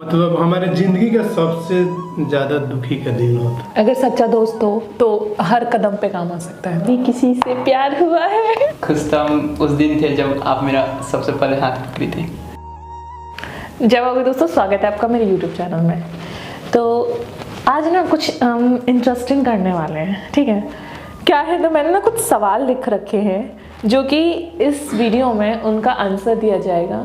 मतलब हमारे जिंदगी का सबसे ज्यादा दुखी का दिन होता है। अगर सच्चा दोस्त हो तो हर कदम पे काम आ सकता है। भी किसी से प्यार हुआ है। खुश तो हम उस दिन थे जब आप मेरा सबसे पहले हाथ पकड़ी थी। जय बाबू दोस्तों, स्वागत है आपका मेरे YouTube चैनल में। तो आज ना कुछ इंटरेस्टिंग करने वाले हैं, ठीक है। क्या है तो मैंने ना कुछ सवाल लिख रखे हैं जो कि इस वीडियो में उनका आंसर दिया जाएगा,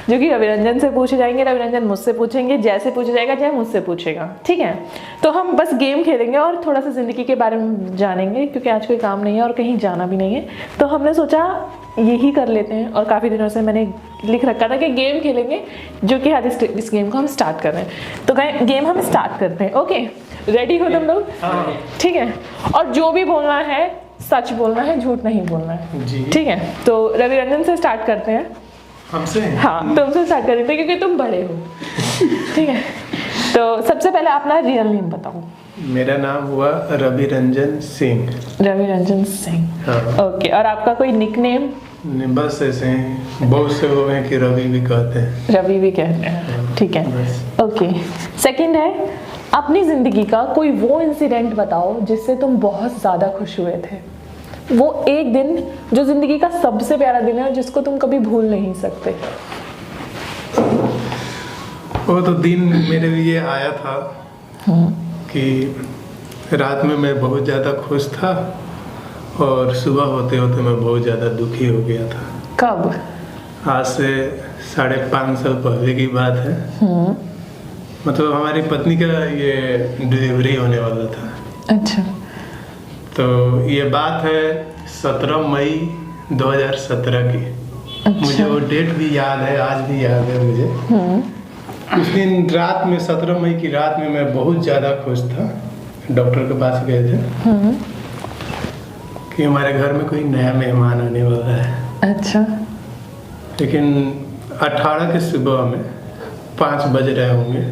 जो कि रवि रंजन से पूछे जाएंगे, रवि रंजन मुझसे पूछेंगे, जैसे पूछा जाएगा जय मुझसे पूछेगा, ठीक है। तो हम बस गेम खेलेंगे और थोड़ा सा ज़िंदगी के बारे में जानेंगे, क्योंकि आज कोई काम नहीं है और कहीं जाना भी नहीं है। तो हमने सोचा यही कर लेते हैं, और काफ़ी दिनों से मैंने लिख रखा था कि गेम खेलेंगे, जो कि आज इस गेम को हम स्टार्ट कर रहे हैं। तो गेम हम स्टार्ट करते हैं। ओके, रेडी हो तुम लोग? ठीक है। और जो भी बोलना है सच बोलना है, झूठ नहीं बोलना है, ठीक है। तो रवि रंजन से स्टार्ट करते हैं। हमसे? हाँ, तुमसे स्टार्ट कर देते हैं क्योंकि तुम बड़े हो, ठीक है। तो सबसे पहले अपना रियल नेम बताओ। मेरा नाम हुआ रवि रंजन सिंह। रवि रंजन सिंह, हाँ। ओके। और आपका कोई निक नेम? बस ऐसे हैं, बहुत से लोग हैं कि रवि भी कहते हैं। रवि भी कहते हैं, ठीक है, ओके। सेकंड है, अपनी ज़िंदगी का कोई वो इंसिडेंट बताओ जिससे तुम बहुत ज़्यादा खुश हुए थे। वो एक दिन जो ज़िंदगी का सबसे प्यारा दिन है और जिसको तुम कभी भूल नहीं सकते। वो तो दिन मेरे लिए आया था कि रात में मैं बहुत ज़्यादा खुश था और सुबह होते होते मैं बहुत ज़्यादा दुखी हो गया था। कब? आज से 5.5 साल पहले की बात है। मतलब हमारी पत्नी का ये डिलीवरी होने वाला था। अच्छा। तो ये बात है 17 मई 2017 की। अच्छा। मुझे वो डेट भी याद है, आज भी याद है मुझे। उस दिन रात में 17 मई की रात में मैं बहुत ज़्यादा खुश था। डॉक्टर के पास गए थे कि हमारे घर में कोई नया मेहमान आने वाला है। अच्छा। लेकिन 18 के सुबह में 5 बज रहे होंगे।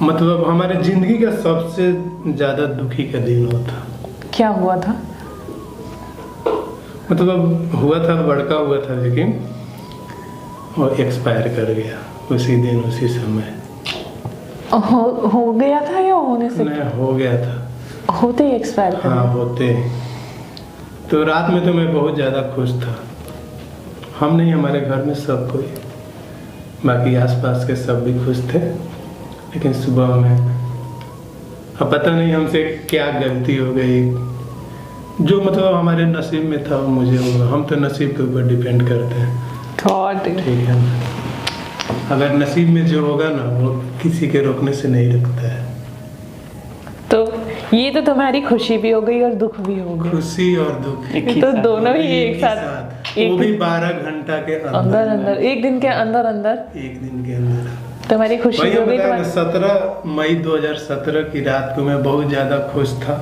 मतलब हमारे जिंदगी का सबसे ज़्यादा दुखी का दिन होता। क्या हुआ था? मतलब हुआ था, लड़का हुआ था, लेकिन वो एक्सपायर कर गया उसी दिन उसी समय। हो गया था या होने से? नहीं, हो गया था। होते ही एक्सपायर कर हाँ, गया? होते। तो रात में तो मैं बहुत ज़्यादा खुश था। हम नहीं, हमारे घर में सब कोई, बाकी आसपास के सब भी खुश थे। लेकिन सुबह में अब पता नहीं हमसे क्या गलती हो गई, जो मतलब हमारे नसीब में था वो मुझे होगा। हम तो नसीब के ऊपर डिपेंड करते हैं, ठीक है। अगर नसीब में जो होगा ना, वो किसी के रोकने से नहीं रुकता है। तो ये तो तुम्हारी खुशी भी हो गई और दुख भी हो गई। खुशी और दुख तो दोनों ही एक साथ, वो भी 12 घंटा के अंदर एक दिन के अंदर एक दिन के अंदर तुम्हारी खुशी हो गई। 17 मई 2017 की रात को मैं बहुत ज़्यादा खुश था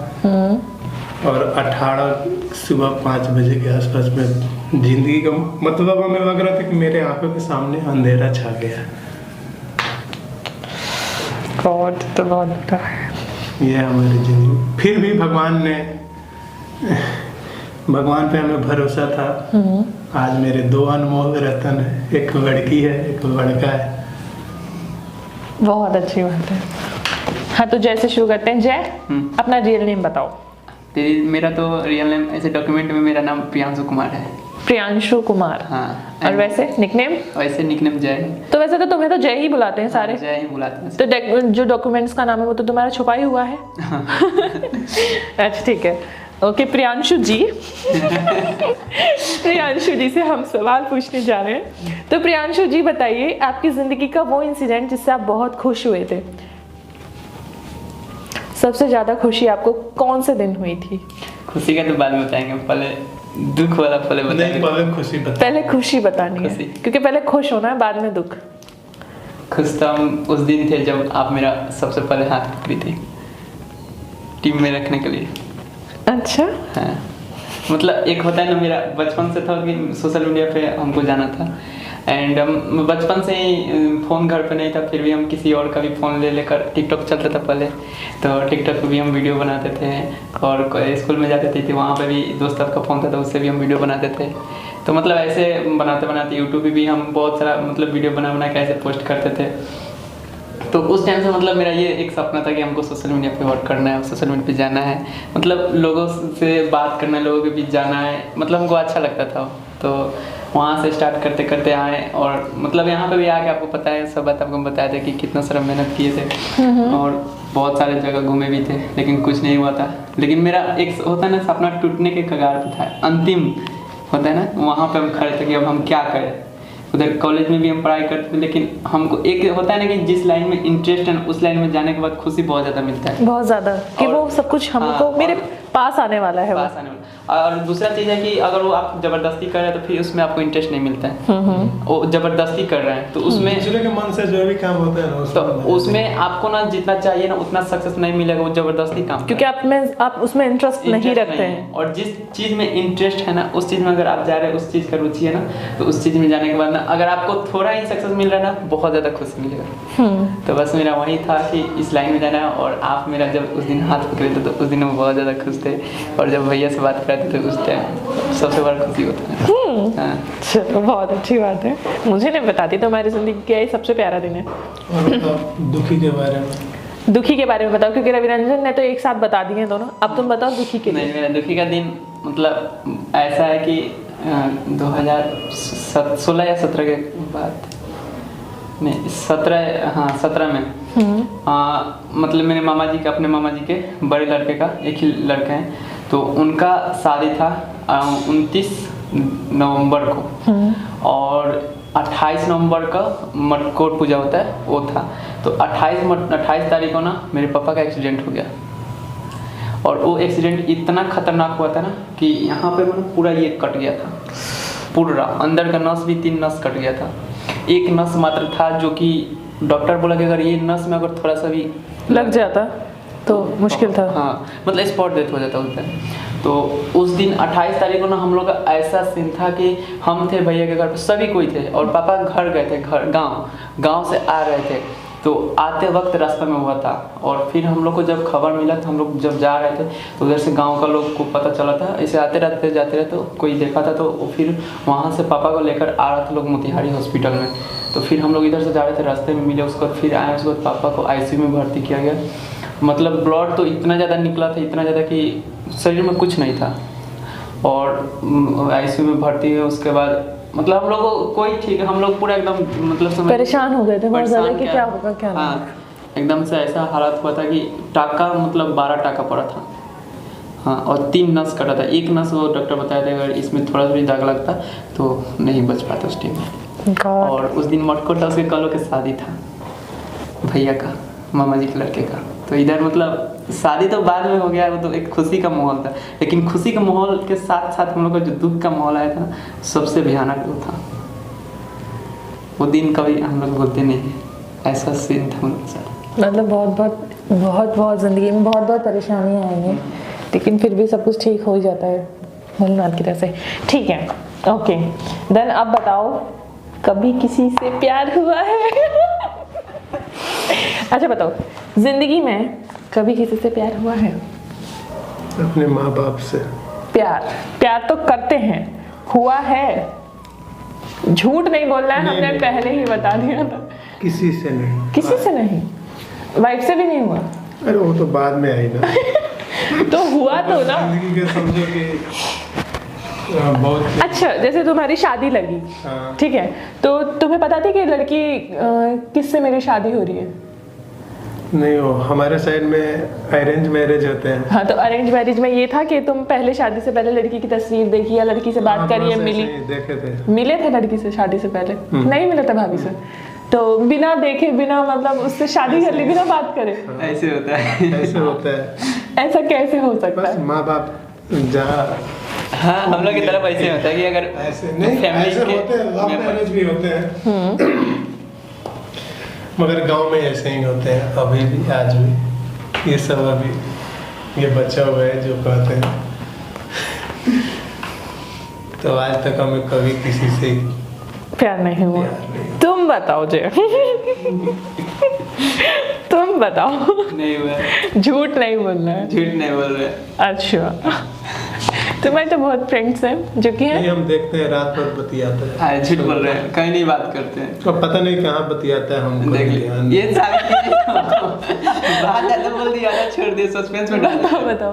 और 18 सुबह 5 बजे के आसपास में जिंदगी का मतलब हमें लग रहा था कि मेरे आंखों के सामने अंधेरा छा गया। तो बहुत ये हमारी जिंदगी। फिर भी भगवान पे हमें भरोसा था। आज मेरे 2 अनमोल रतन है, एक लड़की है, एक लड़का है। बहुत अच्छी बात है। हाँ, तो जय से शुरू करते हैं। जय, अपना रियल नेम बताओ। मेरा तो रियल नेम, ऐसे डॉक्यूमेंट में मेरा नाम प्रियांशु कुमार है। प्रियांशु कुमार। हाँ। और वैसे निकनेम? वैसे निकनेम जय है। तो वैसे तो तुम्हें तो जय ही बुलाते हैं सारे। जय ही बुलाते हैं। तो जो डॉक्यूमेंट्स का नाम है वो तो तुम्हारा छुपा ही हुआ है। अच्छा, ठीक है, ओके। प्रियांशु जी प्रियांशु जी से हम सवाल पूछने जा रहे हैं। तो प्रियांशु जी बताइए, आपकी जिंदगी का वो इंसिडेंट जिससे आप बहुत खुश हुए थे। सबसे ज्यादा खुशी आपको कौन से दिन हुई थी? खुशी का तो बाद में बताएंगे, पहले दुख वाला पहले बताएंगे। पहले खुशी बतानी है, क्योंकि पहले खुश होना है, बाद में दुख। खुश तो हम उस दिन थे जब आप मेरा सबसे पहले हाथ पकड़ी थी टीम में रखने के लिए। अच्छा। हाँ, मतलब एक होता है ना, मेरा बचपन से था कि सोशल मीडिया पे हमको जाना था। एंड बचपन से ही फ़ोन घर पे नहीं था, फिर भी हम किसी और का भी फ़ोन ले लेकर, टिकटॉक चलता था पहले, तो टिकटॉक पे भी हम वीडियो बनाते थे। और स्कूल में जाते थे तो वहाँ पे भी दोस्त का फ़ोन था तो उससे भी हम वीडियो बनाते थे। तो मतलब ऐसे बनाते बनाते यूट्यूब पे भी हम बहुत सारा मतलब वीडियो बना के ऐसे पोस्ट करते थे। तो उस टाइम से मतलब मेरा ये एक सपना था कि हमको सोशल मीडिया पे वर्क करना है, सोशल मीडिया पे जाना है, मतलब लोगों से बात करना है, लोगों के बीच जाना है, मतलब हमको अच्छा लगता था। तो वहाँ से स्टार्ट करते करते आए और मतलब यहाँ पे भी आके आपको पता है सब बात आपको बताया था कि कितना सारा मेहनत किए थे और बहुत सारे जगह घूमे भी थे, लेकिन कुछ नहीं हुआ था। लेकिन मेरा एक होता है ना सपना टूटने के कगार पे था, अंतिम होता है ना, वहाँ पे हम खड़े थे कि अब हम क्या करें। उधर कॉलेज में भी हम पढ़ाई करते थे, लेकिन हमको एक होता है ना कि जिस लाइन में इंटरेस्ट है उस लाइन में जाने के बाद खुशी बहुत ज़्यादा मिलता है, बहुत ज़्यादा कि वो सब कुछ हमको मेरे पास आने वाला है, पास आने वाला। और दूसरा चीज़ है कि अगर वो आप जबरदस्ती कर रहे हैं तो फिर उसमें आपको इंटरेस्ट नहीं मिलता है। वो जबरदस्ती कर रहे हैं तो उसमें दूसरे के मन से जो भी काम होता है ना तो उसमें आपको ना जितना चाहिए ना उतना सक्सेस नहीं मिलेगा, वो जबरदस्ती काम क्योंकि आप उसमें इंटरेस्ट नहीं रखते हैं। और जिस चीज़ में इंटरेस्ट है ना उस चीज़ में अगर आप जा रहे हैं, उस चीज़ का रुचि है ना, तो उस चीज़ में जाने के बाद ना अगर आपको थोड़ा ही सक्सेस मिल रहा है ना बहुत ज़्यादा खुशी मिलेगा। तो बस मेरा वही था कि इस लाइन में जाना है। और आप मेरा जब उस दिन हाथ पकड़े थे तो उस दिन हम बहुत ज़्यादा खुश थे, और जब भैया से बात करते थे उस टाइम सबसे बड़ा खुशी होता है। हाँ। चलो बहुत अच्छी बात है, मुझे नहीं बताती तो हमारी जिंदगी का ये सबसे प्यारा दिन है। और दुखी के बारे में, दुखी के बारे में बताओ, क्योंकि रविरंजन ने तो एक साथ बता दिए दोनों, अब तुम बताओ दुखी के नहीं, लिए। मेरा दुखी का दिन मतलब ऐसा है कि 2016 या 17 के बाद, नहीं 17 में मतलब मेरे मामा जी का, अपने मामा जी के बड़े लड़के का, एक ही लड़के हैं, तो उनका शादी था 29 नवंबर को, और 28 नवंबर का मटकोर पूजा होता है वो था। तो 28 तारीख को ना मेरे पापा का एक्सीडेंट हो गया, और वो एक्सीडेंट इतना खतरनाक हुआ था ना कि यहाँ पे मतलब पूरा ये कट गया था, पूरा अंदर का नस भी 3 नस कट गया था। एक नस मात्र था जो कि डॉक्टर बोला कि अगर ये नस में अगर थोड़ा सा भी लग जाता तो मुश्किल था। हाँ, मतलब स्पॉट डेथ हो जाता उस दिन। तो उस दिन 28 तारीख को ना हम लोग का ऐसा सीन था कि हम थे भैया के घर पे, सभी कोई थे, और पापा घर गए थे, घर गांव से आ रहे थे। तो आते वक्त रास्ता में हुआ था, और फिर हम लोग को जब खबर मिला तो हम लोग जब जा रहे थे तो उधर से गांव का लोग को पता चला था, ऐसे आते रहते जाते रहते तो कोई देखा था, तो फिर वहाँ से पापा को लेकर आ रहा था लोग मोतिहारी हॉस्पिटल में। तो फिर हम लोग इधर से जा रहे थे, रास्ते में मिले, उसके बाद फिर आए, उसके बाद पापा को ICU में भर्ती किया गया। मतलब ब्लड तो इतना ज़्यादा निकला था, इतना ज़्यादा कि शरीर में कुछ नहीं था, और ICU में भर्ती हुए। उसके बाद मतलब हम लोग को कोई ठीक, हम लोग पूरा एकदम मतलब परेशान हो गए थे बहुत ज़्यादा कि क्या होगा क्या नहीं। हाँ, एकदम से ऐसा हालात हुआ था कि टाका मतलब 12 टाका पड़ा था। हाँ, और 3 नस कटा था। एक नस वो डॉक्टर बताया था अगर इसमें थोड़ा सा भी दाग लगता तो नहीं बच पाता उस टाइम में। और उस दिन मटकोर था, उसके कलों के शादी था भैया का, मामा जी के लड़के का। तो इधर मतलब शादी तो बाद में हो गया, वो तो एक खुशी का माहौल था, लेकिन खुशी के माहौल के साथ साथ हम लोग का जो दुख का माहौल आया था ना, सबसे भयानक वो था। वो दिन कभी हम लोग भूलते नहीं है, ऐसा सीन था हम लोग के साथ। मतलब बहुत ज़िंदगी में बहुत परेशानियाँ आएंगी, लेकिन फिर भी सब कुछ ठीक हो ही जाता है भोलेनाथ की तरफ से। ठीक है, ओके देन अब बताओ कभी किसी से प्यार हुआ है? अच्छा बताओ, जिंदगी में कभी किसी से प्यार हुआ है? अपने माँ बाप से। प्यार तो करते हैं, हुआ है, झूठ नहीं बोलना है, हमने पहले ही बता दिया था। किसी से नहीं। किसी से नहीं? वाइफ से भी नहीं हुआ? अरे वो तो बाद में आई ना। तो हुआ तो ना। जिंदगी के समझो कि बहुत। अच्छा, जैसे तुम्हारी शादी लगी, ठीक है, तो तुम्हें पता थी कि लड़की किससे मेरी शादी हो रही है? नहीं, वो हमारे साइड में अरेंज मैरिज होते हैं। हाँ, तो अरेंज मैरिज में ये था कि तुम पहले शादी से पहले लड़की की तस्वीर देखी या लड़की से बात करी या मिली? देखे थे। मिले थे लड़की से शादी से पहले? नहीं मिले थे भाभी से? तो बिना देखे, बिना मतलब उससे शादी कर ली, बिना बात करे? ऐसे होता है। ऐसे होता है। ऐसा कैसे हो सकता है? माँ बाप जहाँ, हाँ, हम लोग की तरफ ऐसे होता है कि अगर ऐसे नहीं, ऐसे होते हैं, लव मैरिज भी होते हैं, मगर गांव में ऐसे ही होते हैं अभी भी, आज भी। ये सब अभी ये बच्चा हुआ है जो कहते हैं। तो आज तक हमें कभी किसी से प्यार नहीं हुआ। तुम बताओ जे। तुम बताओ। नहीं हुआ। झूठ नहीं बोलना है। झूठ नहीं बोल रहे। अच्छा तुम्हारे तो बहुत फ्रेंड्स हैं जो कि हैं। नहीं, हम देखते हैं रात भर बतियाते हैं। हाँ, झूठ बोल रहे हैं, कहीं नहीं बात करते हैं। तो पता नहीं कहाँ बतियाता है, हमको देख नहीं ली ध्यान। ये सारी चीजें बात ज्यादा बोल दिया ना, छोड़ दिए, सस्पेंस में डाल दिया। बताओ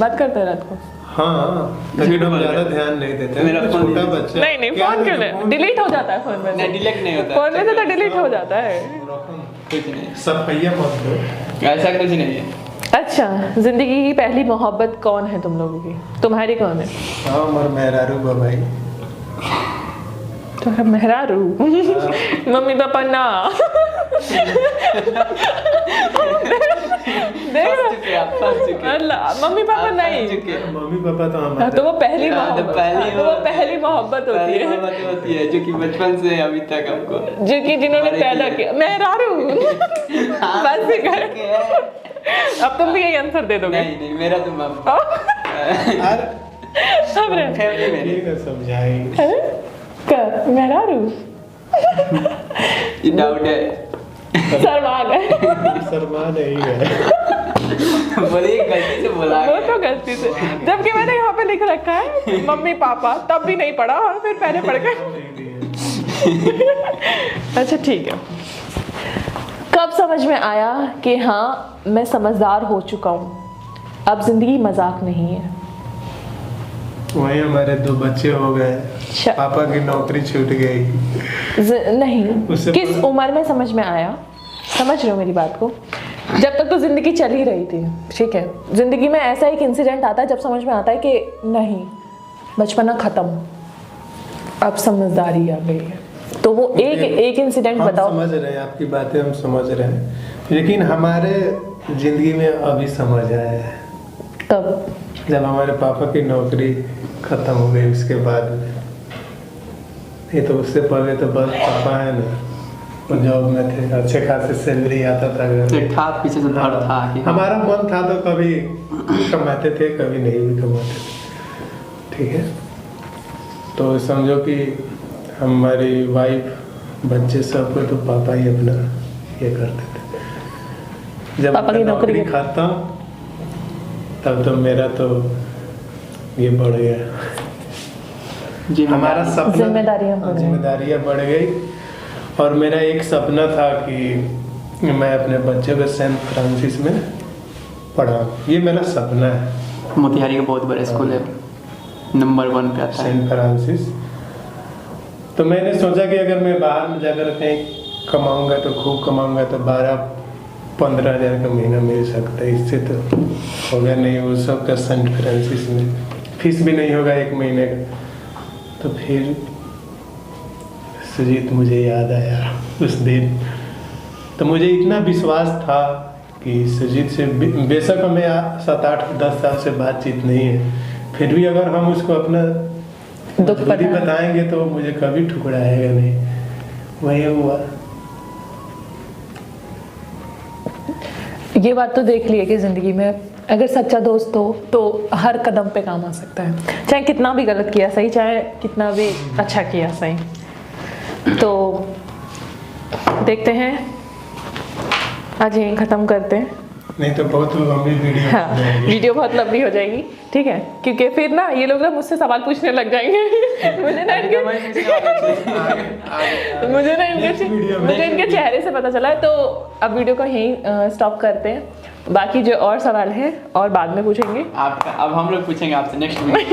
बात करते हैं रात को? हाँ, लेकिन हम ज्यादा ध्यान नहीं देते मेरा हैं, फोन छोटा नहीं- बच्चा। नहीं नहीं, फोन क्यों नहीं, डिलीट हो जाता है फोन में नहीं, से। डिलीट नहीं होता। फोन में से तो डिलीट हो जाता है। कुछ नहीं, सफैया मत दो। ऐसा कुछ नहीं है। अच्छा, जिंदगी की पहली मोहब्बत कौन है तुम लोगों की? तुम्हारी कौन है? हाँ, हमारे मेहरारू बा भाई। तुम्हारा मेहरारू? मम्मी पापा ना। फंस चुके आप, फंस चुके। अल्लाह, मम्मी पापा आप नहीं। फंस चुके। मम्मी पापा तो हाँ, हमारे। तो वो पहली हाँ, तो मोहब्बत, पहली हाँ, तो वो पहली मोहब्बत होती पहली है मोहब्बत होती है जो कि बचपन से अभी तक हमको जो कि जिन्होंने हमारे पैदा की- किया। मेहरारू। हाँ, बस ही कर। चुके हैं। अब तुम भी यही आंसर दे दोगे? नहीं नहीं, मेरा तो माफ। यार, सब रहे फैमिली मेरी। ये ना समझाई। कर मेहरारू। ये डाउट है। शर्मा गए। शर्मा नहीं है। बोलिए, गलती से बोला वो गया। तो गलती से, जबकि मैंने यहाँ पे लिख रखा है मम्मी पापा, तब भी नहीं पढ़ा और फिर पहले पढ़ गए। अच्छा ठीक है, कब समझ में आया कि हाँ मैं समझदार हो चुका हूँ, अब जिंदगी मजाक नहीं है? वही हमारे 2 बच्चे हो गए, पापा की नौकरी छूट गई। नहीं, उससे किस पहले- उम्र में समझ में आया? समझ रहे हो मेरी बात को? जब तक तो जिंदगी चल ही रही थी, ठीक है। जिंदगी में ऐसा एक इंसिडेंट आता है जब समझ में आता है कि नहीं, बचपना खत्म, अब समझदारी आ गई है। तो वो एक इंसिडेंट हम बताओ। समझ रहे हैं आपकी बातें, हम समझ रहे हैं, लेकिन हमारे जिंदगी में अभी समझ आया है तब जब हमारे पापा की नौकरी खत्म हो गई, उसके बाद में। ये तो उससे पहले तो बस पापा है ना, वो जॉब में थे, अच्छे खासे सैलरी आता था घर में। था पीछे से धड़ था कि हमारा मन था तो कभी कमाते थे, कभी नहीं भी कमाते थे, ठीक है। तो समझो कि हमारी वाइफ, बच्चे सबको तो पापा ही अपना ये करते थे। जब पापा की नौकरी खत्म, तब तो मेरा तो ये बढ़ गया, जी हमारा सपना, जिम्मेदारियां बढ़ गई। बढ़ गई। और मेरा एक सपना था कि मैं अपने बच्चे को सेंट फ्रांसिस में पढ़ाऊँ, ये मेरा सपना है। मोतिहारी का बहुत बड़ा स्कूल है, नंबर 1 पे आता है। Saint Francis. तो मैंने सोचा कि अगर मैं बाहर में जाकर कहीं कमाऊंगा तो खूब कमाऊंगा, तो 12-15 हज़ार का महीना मिल सकता है, इससे तो होगा नहीं। वो सब का सेंट फ्रांसिस में फीस भी नहीं होगा 1 महीने का। तो फिर सुजीत मुझे याद आया उस दिन, तो मुझे इतना विश्वास था कि सुजीत से बेशक हमें 7-8-10 साल से बातचीत नहीं है, फिर भी अगर हम उसको अपना दुख बताएंगे तो मुझे कभी ठुकराएगा नहीं। वही हुआ। ये बात तो देख ली है कि ज़िंदगी में अगर सच्चा दोस्त हो तो हर कदम पे काम आ सकता है, चाहे कितना भी गलत किया सही, चाहे कितना भी अच्छा किया सही। तो देखते हैं, आज यहीं ख़त्म करते हैं। नहीं तो बहुत लंबी वीडियो हाँ, बन जाएगी। वीडियो बहुत लंबी हो जाएगी, ठीक है, क्योंकि फिर ना ये लोग ना मुझसे सवाल पूछने लग जाएंगे। मुझे ना इनके मुझे इनके चेहरे से पता चला है। तो अब वीडियो को यहीं स्टॉप करते हैं, बाकी जो और सवाल हैं और बाद में पूछेंगे। आपका अब हम लोग पूछेंगे आपसे नेक्स्ट वीडियो।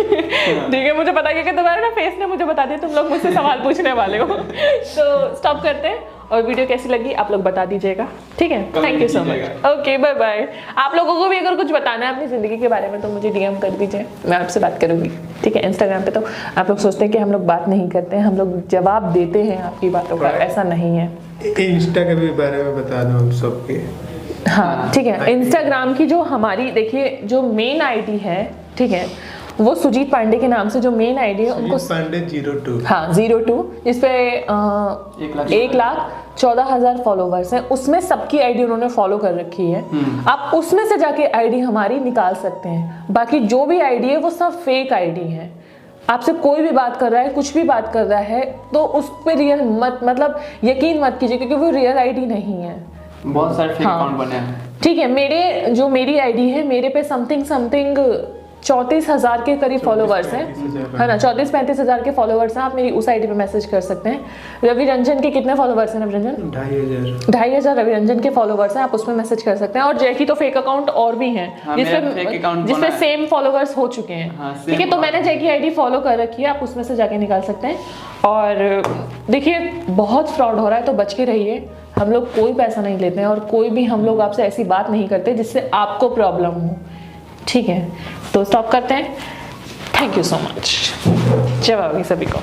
ठीक है, मुझे पता है कि तुम्हारे ना फेस ने मुझे बता दिया तुम लोग मुझसे सवाल पूछने वाले हो। तो स्टॉप करते हैं, और वीडियो कैसी लगी आप लोग बता दीजिएगा, ठीक है। Thank you so much. Okay, bye bye. आप लोगों को भी अगर कुछ बताना है अपनी ज़िंदगी के बारे में तो मुझे डीएम कर दीजिए, मैं आपसे बात करूँगी, ठीक है। इंस्टाग्राम पे तो आप लोग सोचते हैं कि हम लोग बात नहीं करते हैं, हम लोग जवाब देते हैं आपकी बातों का, ऐसा नहीं है। इंस्टा के भी बारे में बता दो हम सबके। हाँ ठीक है, इंस्टाग्राम की जो हमारी देखिए जो मेन आईडी है, ठीक है, वो सुजीत पांडे के नाम से जो मेन आईडी है उनको पांडे 02, हाँ 02, जिस पे 1,14,000 फॉलोवर्स हैं, उसमें सबकी आईडी उन्होंने फॉलो कर रखी है। आप उसमें से जाके आईडी हमारी निकाल सकते हैं, बाकी जो भी आईडी है वो सब फेक आईडी है। आपसे कोई भी बात कर रहा है, कुछ भी बात कर रहा है, तो उस पर रियल मत मतलब यकीन मत कीजिए, क्योंकि वो रियल आईडी नहीं है। बहुत सारे फेक अकाउंट बने हैं, ठीक है। मेरी आईडी है, मेरे पे समथिंग 34,000 के करीब फॉलोवर्स हैं, 34,000 है ना, 34-35,000 के फॉलोवर्स हैं। आप मेरी उस आईडी पे मैसेज कर सकते हैं। रवि रंजन के कितने फॉलोवर्स हैं रवि रंजन? 2,500 रवि रंजन के फॉलोवर्स हैं, आप उसमें मैसेज कर सकते हैं। और जैकी तो फेक अकाउंट और भी हैं हाँ, मेरा fake account जिसपे बना है। सेम फॉलोवर्स हो चुके हैं, हाँ, ठीक है। same तो मैंने जैकी आईडी फॉलो कर रखी है, आप उसमें से जाके निकाल सकते हैं। और देखिए बहुत फ्रॉड हो रहा है, तो बच के रहिए। हम लोग कोई पैसा नहीं लेते हैं और कोई भी हम लोग आपसे ऐसी बात नहीं करते जिससे आपको प्रॉब्लम हो, ठीक है। तो स्टॉप करते हैं। Thank you so much. जय भाभी सभी को।